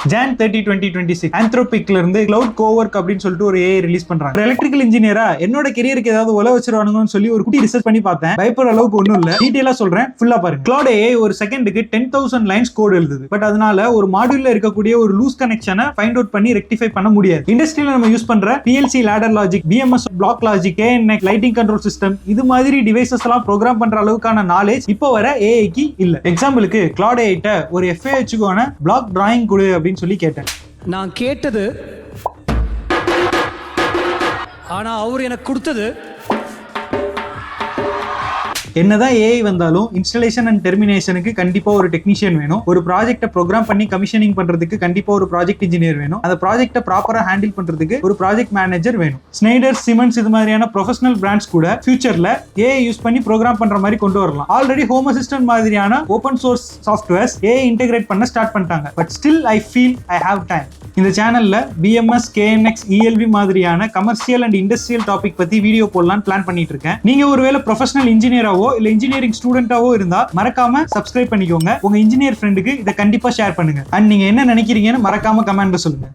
Jan 30, 2026 Anthropicல இருந்து cloud கோவர்க் அப்படின்னு சொல்லிட்டு ஒரு ஏஐ ரிலீஸ் பண்றாங்க. எலக்ட்ரிக்கல் இன்ஜினியரா என்னோட கெரியருக்கு ஏதாவது உல வச்சிருவானுங்கன்னு சொல்லி ஒரு குட்டி ரிசர்ச் பண்ணி பார்த்தேன். பயப்படுற அளவுக்கு ஒன்றும் இல்ல. டீடைலா சொல்றேன், ஃபுல்லா பாருங்க. கிளவுட் ஏஐ ஒரு செகண்டுக்கு 10,000 லைன்ஸ் கோட் எழுதுது. பட் அதனால ஒரு மாடியூல்ல இருக்கக்கூடிய ஒரு லூஸ் கனெக்ஷனை ஃபைண்ட் அவுட் பண்ணி ரெக்டிஃபை பண்ண முடியாது. இண்டஸ்ட்ரியில நம்ம யூஸ் பண்ற PLC ladder logic, BMS block logic, KNX lighting control system இது மாதிரி டிவைசஸ் எல்லாம் ப்ரோக்ராம் பண்ற அளவுக்கான நாலேஜ் இப்போ வர ஏஐக்கு இல்ல. எக்ஸாம்பிளுக்கு கிளவுட் ஏஐட்ட ஒரு FAHக்கான பிளாக் டிராயிங் கொடு அப்படின்னு சொல்லி கேட்டேன். நான் கேட்டது, ஆனா அவர் எனக்கு கொடுத்தது. என்னதான் ஏஐ வந்தாலும் இன்ஸ்டாலேஷன் அண்ட் டெர்மினேஷனுக்கு கண்டிப்பா ஒரு டெக்னீஷியன் வேணும். ஒரு ப்ராஜெக்ட்டை ப்ரோக்ராம் பண்ணி கமிஷனிங் பண்றதுக்கு கண்டிப்பா ஒரு ப்ராஜெக்ட் இன்ஜினியர் வேணும். அந்த ப்ராஜெக்ட்டை ப்ராப்பரா ஹேண்டில் பண்றதுக்கு ஒரு ப்ராஜெக்ட் மேனேஜர் வேணும். ஸ்னைடர், சிமெண்ட்ஸ் இது மாதிரியான ப்ரொஃபஷனல் பிராண்ட்ஸ் கூட ஃபியூச்சர்ல ஏஐ யூஸ் பண்ணி ப்ரோக்ராம் பண்ற மாதிரி கொண்டு வரலாம். ஆல்ரெடி ஹோம் அசிஸ்டன்ட் மாதிரியான open source softwares AI integrate பண்ண ஸ்டார்ட் பண்ணிட்டாங்க. But still I feel I have time. இந்த சேனல்ல BMS, KNX, ELV மாதிரியான கமர்ஷியல் அண்ட் இண்டஸ்ட்ரியல் டாபிக் பத்தி வீடியோ போடலாம்னு பிளான் பண்ணிட்டு இருக்கேன். நீங்க ஒருவேளை ப்ரொஃபஷனல் இன்ஜினியராவோ இல்ல இன்ஜினியரிங் ஸ்டூடெண்டாவோ இருந்தா மறக்காம சப்ஸ்கிரைப் பண்ணிக்கோங்க. உங்க இன்ஜினியர் ஃப்ரெண்டுக்கு இதை கண்டிப்பா ஷேர் பண்ணுங்க. அண்ட் நீங்க என்ன நினைக்கிறீங்கன்னு மறக்காம கமெண்ட்ல சொல்லுங்க.